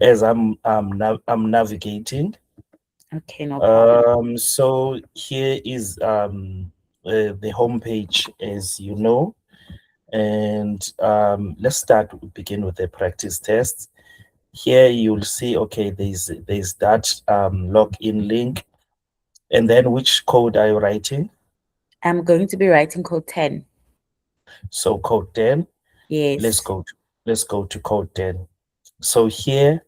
as I'm navigating. Okay, no problem. So here is the homepage, as you know, and let's begin with the practice test. Here you'll see, okay, there's that login link, and then which code are you writing? I'm going to be writing code 10. So code 10. Let's Yes. go to let's go to code 10. So here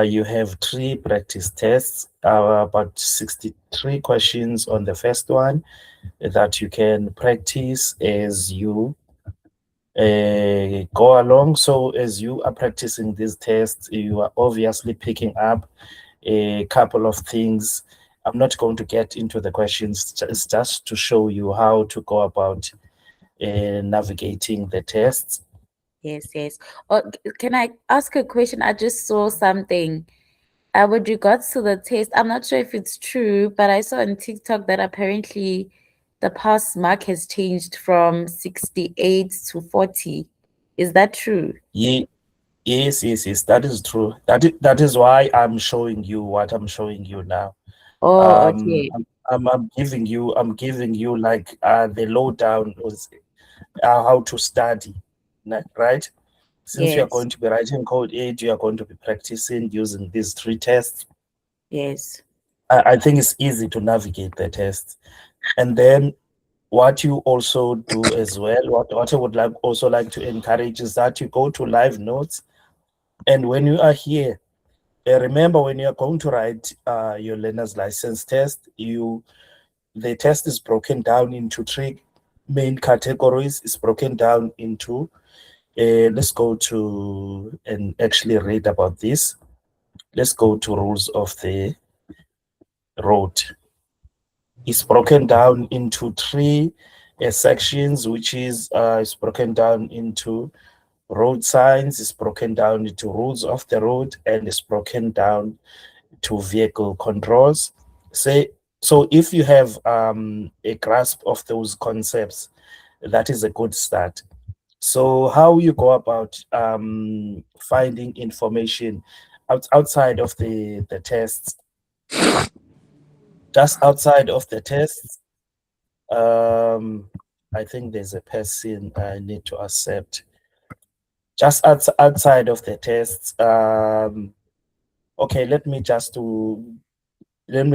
you have three practice tests, about 63 questions on the first one that you can practice as you go along. So as you are practicing these tests, you are obviously picking up a couple of things. I'm not going to get into the questions, just to show you how to go about navigating the tests. Yes, yes. Oh, can I ask a question? I just saw something. With regards to the test, I'm not sure if it's true, but I saw on TikTok that apparently the pass mark has changed from 68 to 40. Is that true? Ye- Yes, yes, yes, that is true. That is why I'm showing you what I'm showing you now. Oh, okay. I'm giving you like the lowdown was how to study, right? Since you are Yes, going to be writing code 8, you are going to be practicing using these three tests. yes. I think it's easy to navigate the tests. And then what you also do as well, what I would like to encourage is that you go to live notes. And when you are here, remember when you are going to write your learner's license test, the test is broken down into three main categories. It's broken down into let's go to and actually read about this. Let's go to rules of the road. It's broken down into three sections, which is it's broken down into road signs, it's broken down into rules of the road, and it's broken down to vehicle controls. Say so if you have a grasp of those concepts, that is a good start. So how you go about finding information outside of the tests, just outside of the tests, um, I think there's a person I need to accept. Just outside of the tests, okay, let me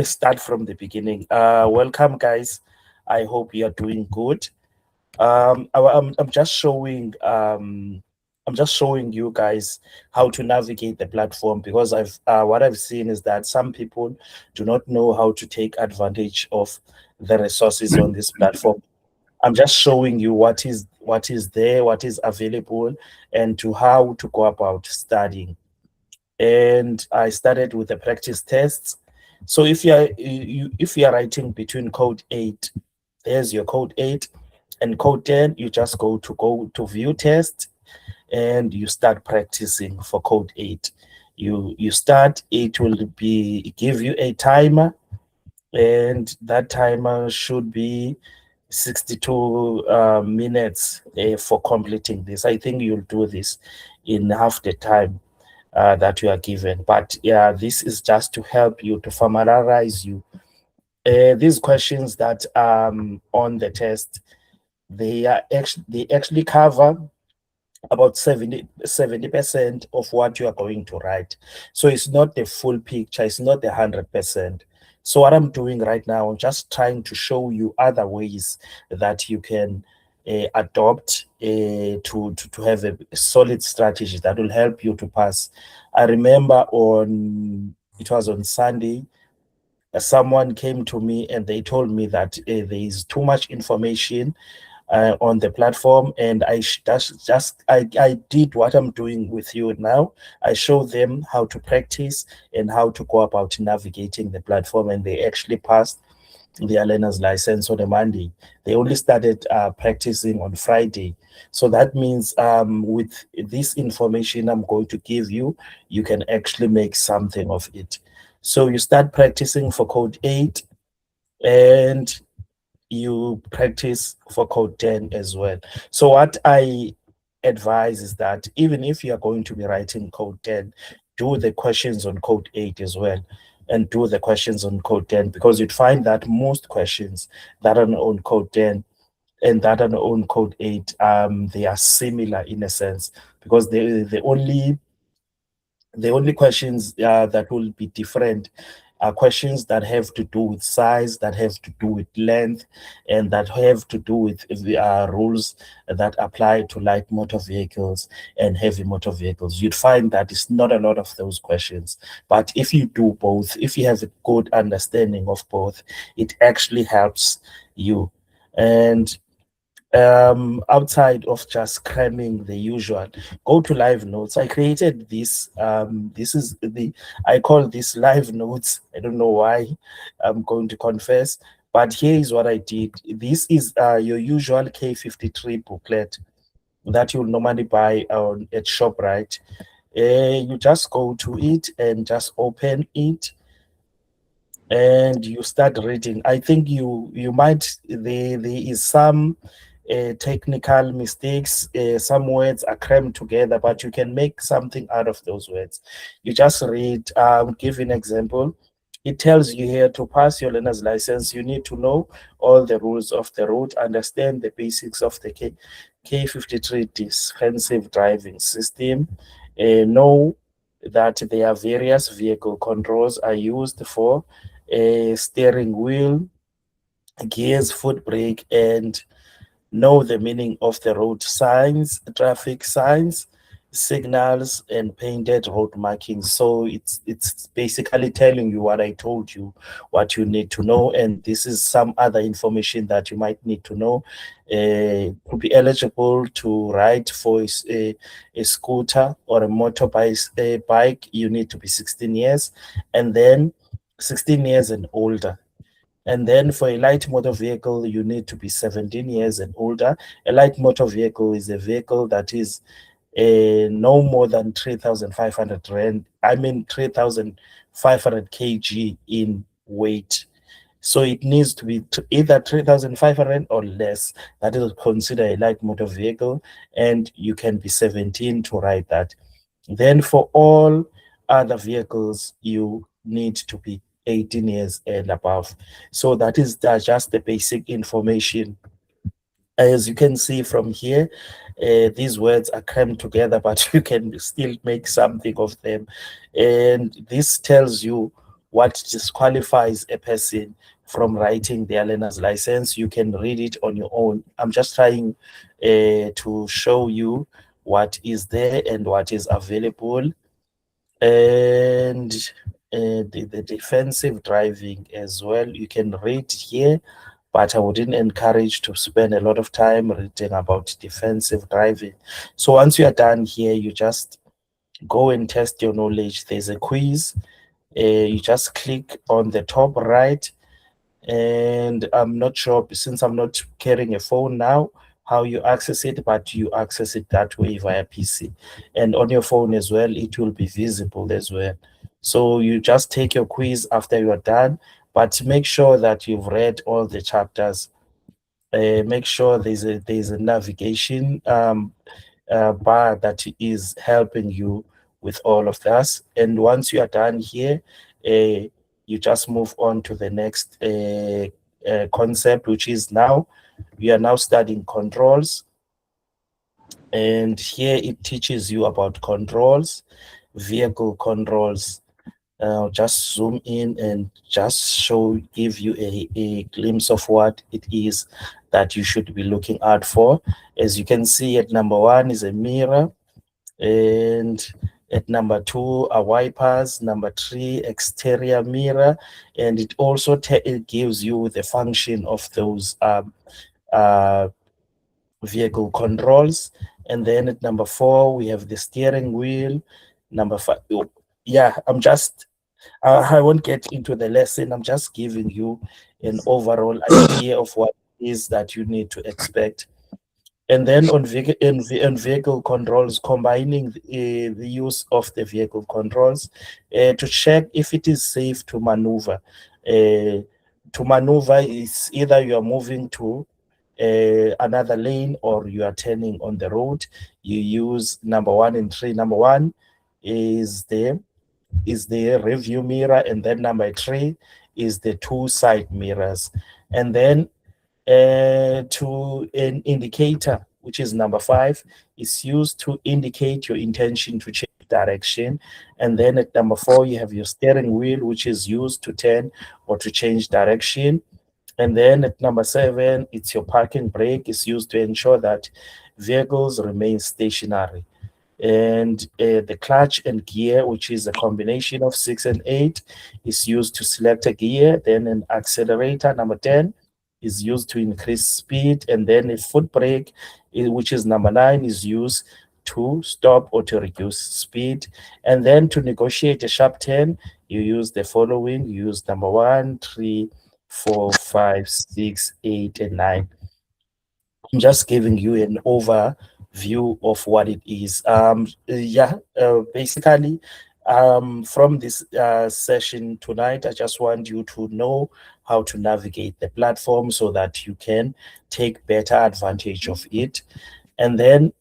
start from the beginning. Welcome, guys. I hope you are doing good. I'm just showing I'm just showing you guys how to navigate the platform, because I've what I've seen is that some people do not know how to take advantage of the resources on this platform. I'm just showing you what is there, what is available, and to how to go about studying. And I started with the practice tests. So if you are writing between code 8, there's your code 8, and code 10, you just go to view test, and you start practicing for code 8. You start, it will be give you a timer, and that timer should be 62 minutes for completing this. I think you'll do this in half the time that you are given. But yeah, this is just to help you, to familiarize you. These questions that on the test, they actually cover about 70% of what you are going to write. So it's not the full picture, it's not the 100%. So what I'm doing right now, I'm just trying to show you other ways that you can adopt to have a solid strategy that will help you to pass. I remember on it was on Sunday, someone came to me and they told me that there is too much information on the platform, and I did what I'm doing with you now. I showed them how to practice and how to go about navigating the platform, and they actually passed their learner's license on a Monday. They only started practicing on Friday. So that means with this information I'm going to give you, you can actually make something of it. So you start practicing for code 8, and you practice for code 10 as well. So what I advise is that even if you are going to be writing code 10, do the questions on code 8 as well, and do the questions on code 10, because you'd find that most questions that are on code 10 and that are on code 8, they are similar in a sense, because the only questions that will be different are questions that have to do with size, that have to do with length, and that have to do with the rules that apply to light motor vehicles and heavy motor vehicles. You'd find that it's not a lot of those questions. But if you do both, if you have a good understanding of both, it actually helps you. And outside of just cramming the usual, go to live notes. I created this. I call this live notes. I don't know why, I'm going to confess, but here is what I did. This is your usual K53 booklet that you'll normally buy at ShopRite. You just go to it and just open it, and you start reading. I think you might there is some technical mistakes. Some words are crammed together, but you can make something out of those words. You just read. Give an example. It tells you here, to pass your learner's license, you need to know all the rules of the road, understand the basics of the K53 defensive driving system, know that there are various vehicle controls are used for steering wheel, gears, foot brake, and know the meaning of the road signs, traffic signs, signals, and painted road markings. So it's basically telling you what I told you, what you need to know, and this is some other information that you might need to know. To be eligible to ride for a scooter or a motorbike, bike, you need to be 16 years, and then 16 years and older. And then for a light motor vehicle, you need to be 17 years and older. A light motor vehicle is a vehicle that is no more than 3,500 rand. I mean 3,500 kg in weight. So it needs to be either 3,500 or less. That is considered a light motor vehicle, and you can be 17 to ride that. Then for all other vehicles, you need to be 18 years and above. So that's just the basic information. As you can see from here, these words are crammed together, but you can still make something of them. And this tells you what disqualifies a person from writing their learner's license. You can read it on your own. I'm just trying to show you what is there and what is available. And the defensive driving as well, you can read here, but I wouldn't encourage to spend a lot of time reading about defensive driving. So once you are done here, you just go and test your knowledge. There's a quiz. You just click on the top right, and I'm not sure, since I'm not carrying a phone now, how you access it, but you access it that way via PC. And on your phone as well, it will be visible as well. So you just take your quiz after you are done, but make sure that you've read all the chapters. Make sure there's a navigation bar that is helping you with all of this. And once you are done here, you just move on to the next concept, which is now we are now studying controls. And here it teaches you about controls, vehicle controls. Just zoom in and just give you a glimpse of what it is that you should be looking out for. As you can see, at number 1 is a mirror, and at number 2 are wipers, number 3 exterior mirror, and it also it gives you the function of those vehicle controls. And then at number 4 we have the steering wheel. Number 5, yeah, I won't get into the lesson. I'm just giving you an overall idea of what it is that you need to expect. And then on vehicle controls, combining the use of the vehicle controls to check if it is safe to maneuver. To maneuver is either you are moving to another lane or you are turning on the road. You use number 1 and 3. Number 1 is the is the review mirror, and then number 3 is the 2 side mirrors. And then to an indicator, which is number 5, is used to indicate your intention to change direction. And then at number 4, you have your steering wheel, which is used to turn or to change direction. And then at number 7, it's your parking brake. It's used to ensure that vehicles remain stationary. And the clutch and gear, which is a combination of 6 and 8, is used to select a gear. Then an accelerator, number 10, is used to increase speed. And then a foot brake, which is number 9, is used to stop or to reduce speed. And then to negotiate a sharp turn, you use the following. You use number 1, 3, 4, 5, 6, 8, and 9. I'm just giving you an overview of what it is. Basically, from this session tonight, I just want you to know how to navigate the platform so that you can take better advantage of it. And then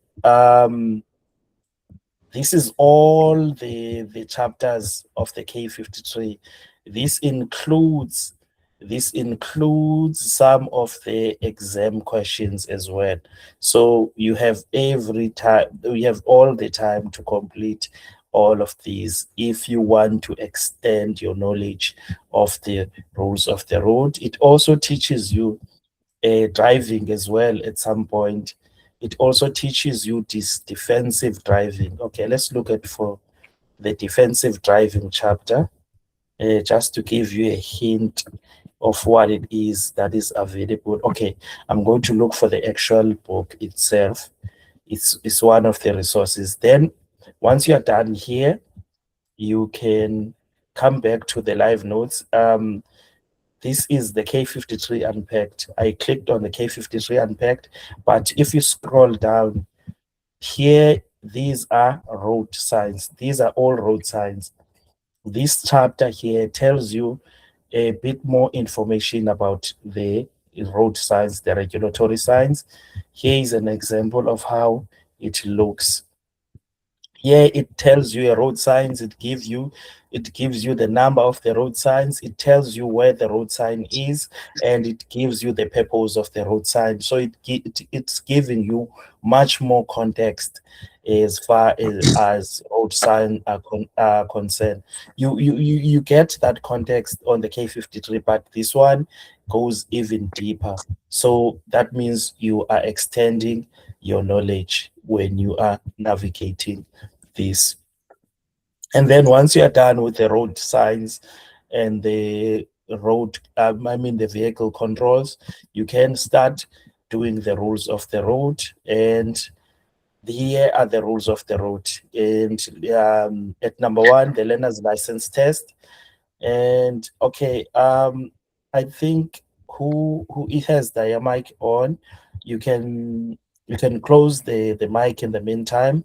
this is all the chapters of the K53. This includes some of the exam questions as well. So you have all the time to complete all of these if you want to extend your knowledge of the rules of the road. It also teaches you driving as well at some point. It also teaches you this defensive driving. Okay, let's look at for the defensive driving chapter, just to give you a hint of what it is that is available. Okay, I'm going to look for the actual book itself. It's one of the resources. Then once you are done here, you can come back to the live notes. This is the K53 Unpacked. I clicked on the K53 Unpacked, but if you scroll down here, these are road signs. These are all road signs. This chapter here tells you a bit more information about the road signs, the regulatory signs. Here is an example of how it looks. Here it tells you a road signs. It gives you the number of the road signs. It tells you where the road sign is, and it gives you the purpose of the road sign. So it's giving you much more context as far as road sign are concerned. You get that context on the K53, but this one goes even deeper. So that means you are extending your knowledge when you are navigating this. And then once you are done with the road signs and the the vehicle controls, you can start doing the rules of the road. And here are the rules of the road. And at number 1, the learner's license test. And okay, I think who it has their mic on, you can close the mic in the meantime.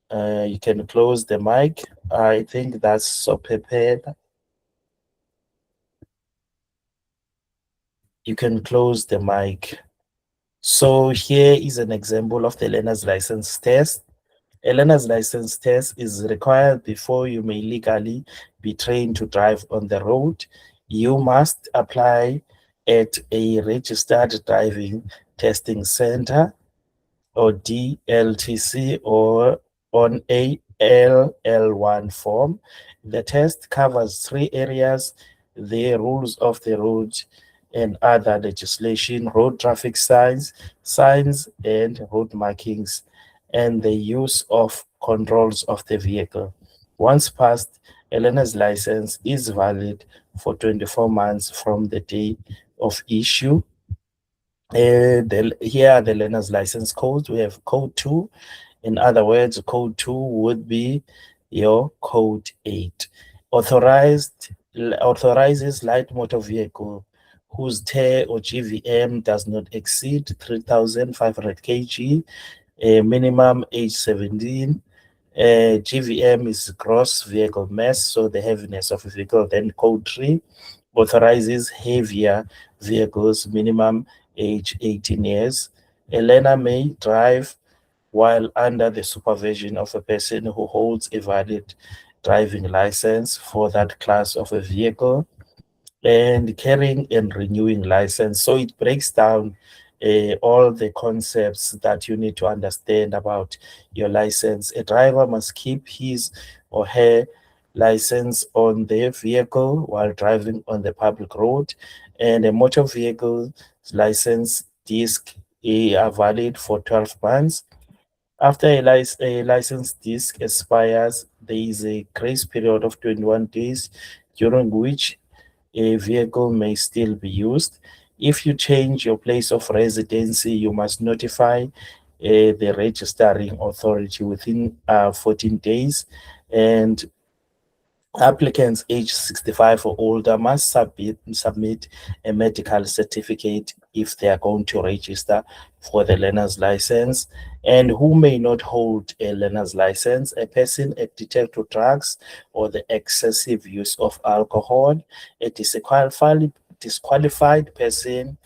You can close the mic. I think that's so prepared. You can close the mic. So here is an example of the learner's license test. A learner's license test is required before you may legally be trained to drive on the road. You must apply at a registered driving testing center, or DLTC, or on a LL1 form. The test covers 3 areas: the rules of the road and other legislation, road traffic signs, and road markings, and the use of controls of the vehicle. Once passed, a learner's license is valid for 24 months from the day of issue. Here are the learner's license codes. We have code 2. In other words, code 2 would be your code 8. Authorizes light motor vehicle whose TER or GVM does not exceed 3,500 kg, minimum age 17. GVM is gross vehicle mass, so the heaviness of a vehicle. Then code 3 authorizes heavier vehicles, minimum age 18 years. A learner may drive while under the supervision of a person who holds a valid driving license for that class of a vehicle, and carrying and renewing license. So it breaks down all the concepts that you need to understand about your license. A driver must keep his or her license on their vehicle while driving on the public road, and a motor vehicle license disc are valid for 12 months. After a license disc expires, there is a grace period of 21 days during which a vehicle may still be used. If you change your place of residency, you must notify the registering authority within 14 days. And applicants aged 65 or older must submit a medical certificate if they are going to register for the learner's license. And who may not hold a learner's license? A person addicted to drugs or the excessive use of alcohol, a disqualified person,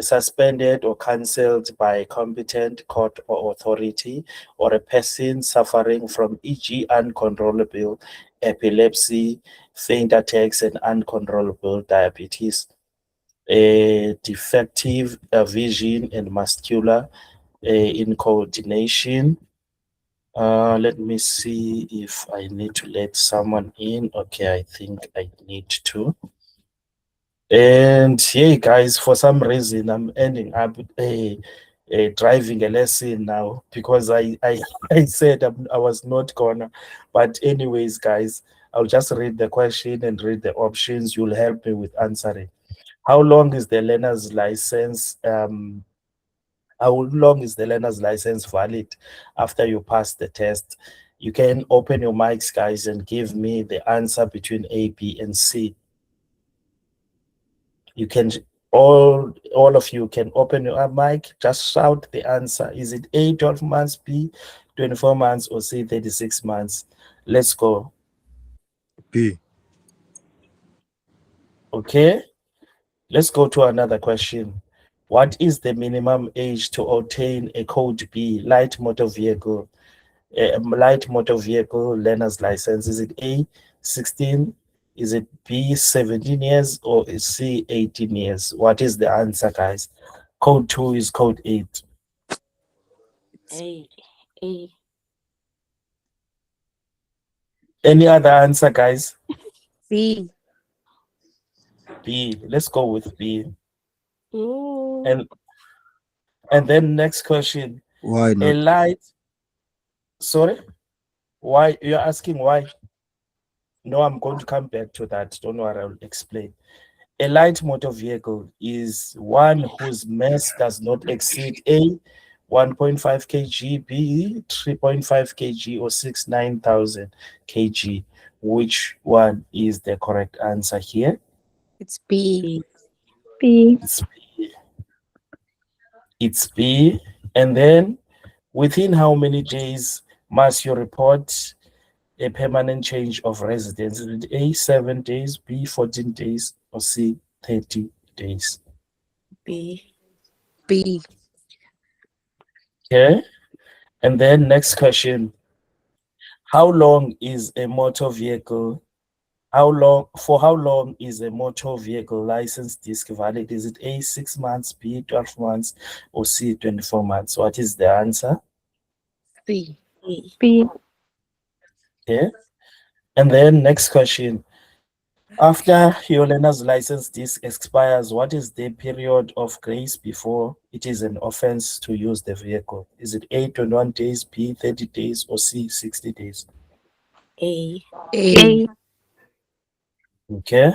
suspended or cancelled by a competent court or authority, or a person suffering from, e.g., uncontrollable epilepsy, faint attacks, and uncontrollable diabetes, a defective vision and muscular incoordination. Let me see if I need to let someone in. Okay, I think I need to. And hey, guys, for some reason, I'm ending up driving a lesson now because I said I was not gonna. But anyways, guys, I'll just read the question and read the options. You'll help me with answering. How long is the learner's license? How long is the learner's license valid after you pass the test? You can open your mics, guys, and give me the answer between A, B, and C. You can all of you can open your mic, just shout the answer. Is it A, 12 months, B, 24 months, or C, 36 months? Let's go. B. Okay, let's go to another question. What is the minimum age to obtain a code B light motor vehicle learner's license? Is it A, 16? Is it B, 17 years, or is C, 18 years? What is the answer, guys? Code 2 is code 8. A. A. Any other answer, guys? B. B. Let's go with B. Ooh. And then next question. Why A not? light. Sorry? Why? You're asking why? No, I'm going to come back to that. Don't worry, I'll explain. A light motor vehicle is one whose mass does not exceed A, 1.5 kg, B, 3.5 kg, or 9,000 kg. Which one is the correct answer here? It's B. B. B. It's B. It's B. And then within how many days must you report a permanent change of residence? Is it A, 7 days, B, 14 days, or C, 30 days? B. B. Okay. And then next question. How long is a motor vehicle? For how long is a motor vehicle license disc valid? Is it A, 6 months, B, 12 months, or C, 24 months? What is the answer? C. B. B. Okay. And then next question. After your learner's license disc expires, what is the period of grace before it is an offense to use the vehicle? Is it A, 21 days, B, 30 days, or C, 60 days? A. A. Okay.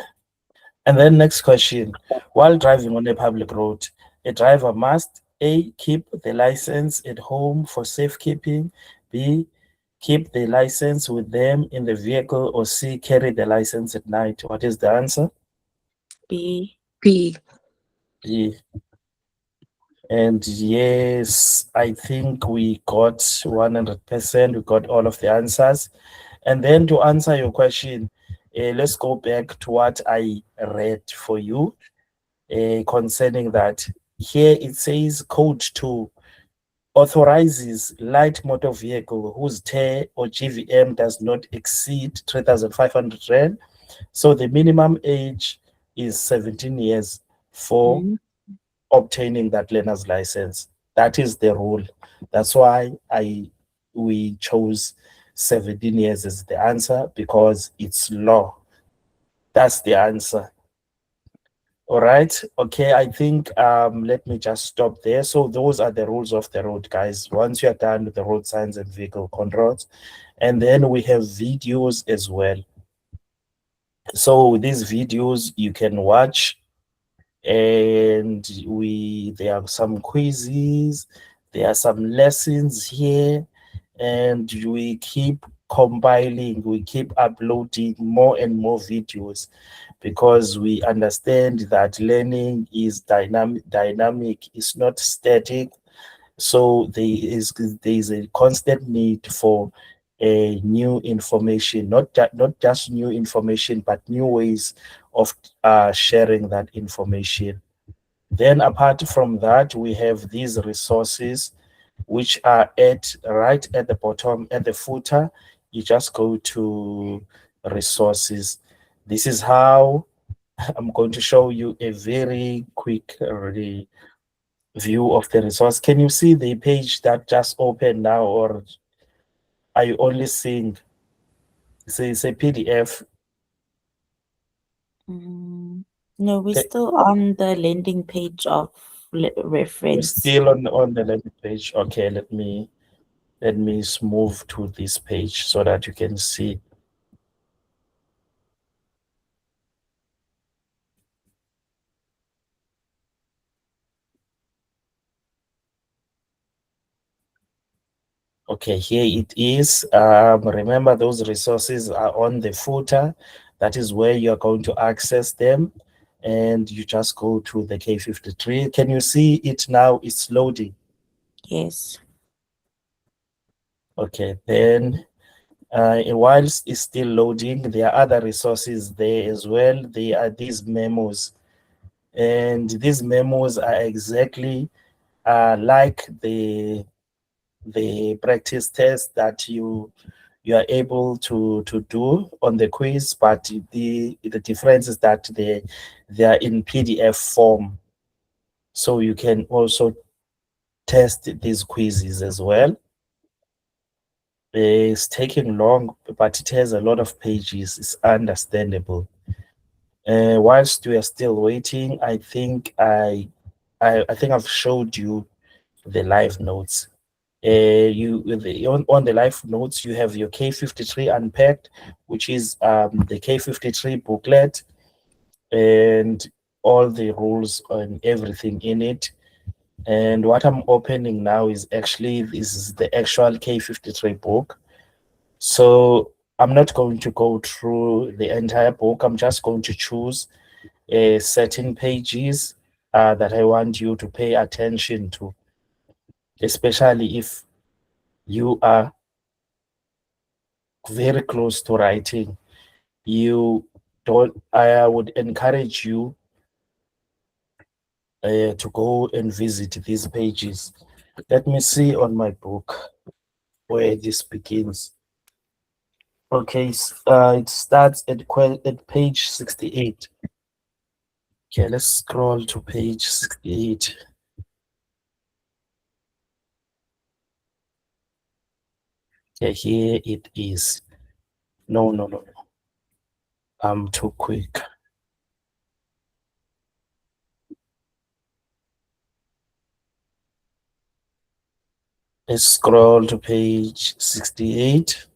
And then next question. While driving on a public road, a driver must A, keep the license at home for safekeeping, B, keep the license with them in the vehicle, or C, carry the license at night. What is the answer? B. B. B. And yes, I think we got 100%. We got all of the answers. And then to answer your question, let's go back to what I read for you concerning that. Here it says code 2. authorizes light motor vehicle whose TER or GVM does not exceed 3,500 Rand. So the minimum age is 17 years for obtaining that learner's license. That is the rule. That's why we chose 17 years as the answer, because it's law. That's the answer. All right. Okay. I think let me just stop there. So those are the rules of the road, guys. Once you are done with the road signs and vehicle controls, and then we have videos as well. So these videos you can watch, and there are some quizzes, there are some lessons here, and we keep compiling, we keep uploading more and more videos, because we understand that learning is dynamic, it's not static. So there is a constant need for a new information, not just new information, but new ways of sharing that information. Then apart from that, we have these resources, which are right at the bottom, at the footer. You just go to resources. This is how I'm going to show you a very quick view of the resource. Can you see the page that just opened now, or are you only seeing, it's a PDF? No, we're Okay. still on the landing page of We're reference. still on the landing page. Okay, let me move to this page so that you can see. Okay, here it is. Remember, those resources are on the footer. That is where you're going to access them. And you just go to the K53. Can you see it now? It's loading. Yes. Okay, then whilst it's still loading, there are other resources there as well. There are these memos. And these memos are exactly like the practice test that you are able to do on the quiz, but the difference is that they are in PDF form, so you can also test these quizzes as well. It's taking long, but it has a lot of pages. It's understandable. Whilst we are still waiting, I think I've showed you the live notes. On the live notes, you have your K53 unpacked, which is the K53 booklet and all the rules and everything in it. And what I'm opening now is actually, this is the actual K53 book. So I'm not going to go through the entire book. I'm just going to choose certain pages that I want you to pay attention to, especially if you are very close to writing. I would encourage you to go and visit these pages. Let me see on my book where this begins. Okay, it starts at page 68. Okay, let's scroll to page 68. Okay, here it is. No. I'm too quick. Let's scroll to page 68.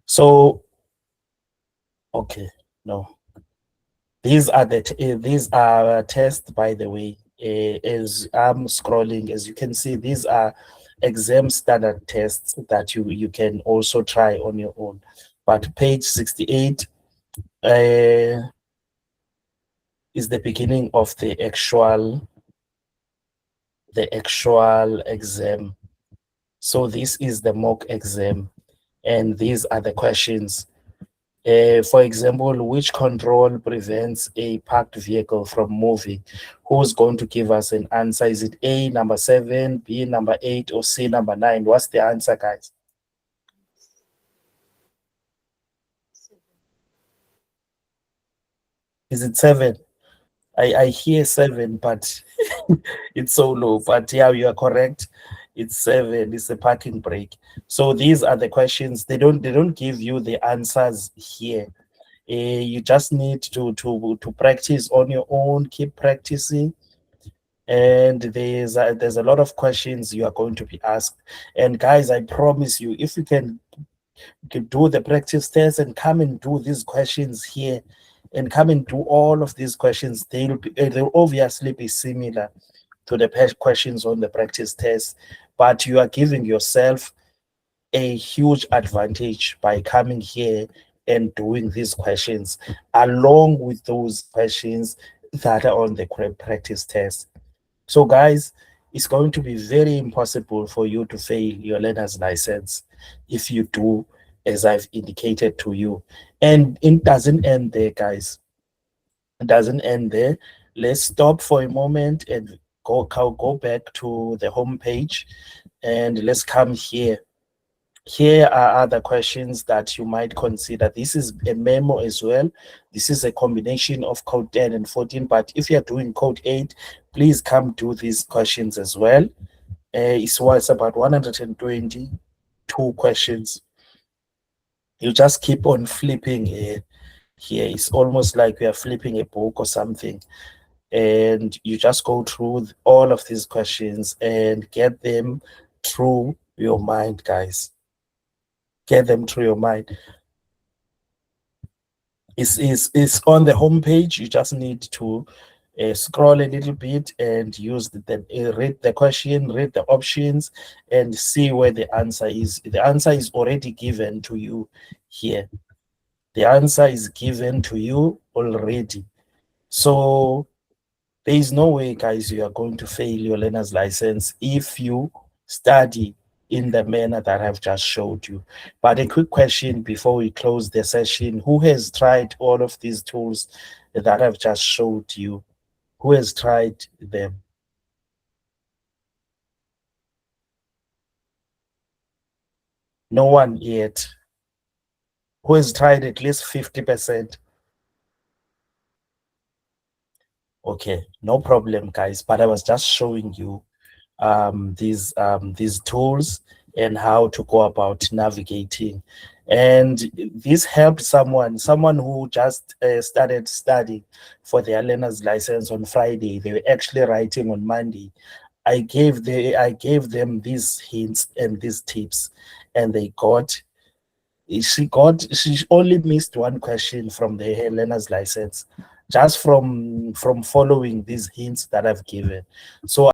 So, okay, no. These are tests, by the way. As I'm scrolling, as you can see, these are exam standard tests that you can also try on your own. But page 68 is the beginning of the actual the actual exam. So this is the mock exam, and these are the questions. For example, which control prevents a parked vehicle from moving? Who's going to give us an answer? Is it A, number 7, B, number 8, or C, number 9? What's the answer, guys? Is it 7? I hear 7, but it's so low. But yeah, you are correct. It's 7. It's a parking brake. So these are the questions. They don't give you the answers here. You just need to practice on your own. Keep practicing. And there's a lot of questions you are going to be asked. And guys, I promise you, if you can do the practice test and come and do these questions here, and come and do all of these questions, they'll obviously be similar to the questions on the practice test, but you are giving yourself a huge advantage by coming here and doing these questions along with those questions that are on the practice test. So guys, it's going to be very impossible for you to fail your learner's license if you do as I've indicated to you. And it doesn't end there, guys. It doesn't end there. Let's stop for a moment and go back to the home page, and let's come here. Here are other questions that you might consider. This is a memo as well. This is a combination of code 10 and 14, but if you're doing code 8, please come do these questions as well. It's about 122 questions. You just keep on flipping here. It's almost like we are flipping a book or something. And you just go through all of these questions and get them through your mind, guys. Get them through your mind. It's on the home page. You just need to scroll a little bit and use read the question, read the options, and see where the answer is. The answer is already given to you here. The answer is given to you already. So there is no way, guys, you are going to fail your learner's license if you study in the manner that I've just showed you. But a quick question before we close the session: who has tried all of these tools that I've just showed you? Who has tried them? No one yet. Who has tried at least 50%? Okay, no problem, guys. But I was just showing you these tools and how to go about navigating. And this helped someone who just started studying for their learner's license on Friday. They were actually writing on Monday. I gave them these hints and these tips, and she only missed one question from the learner's license just from following these hints that I've given. So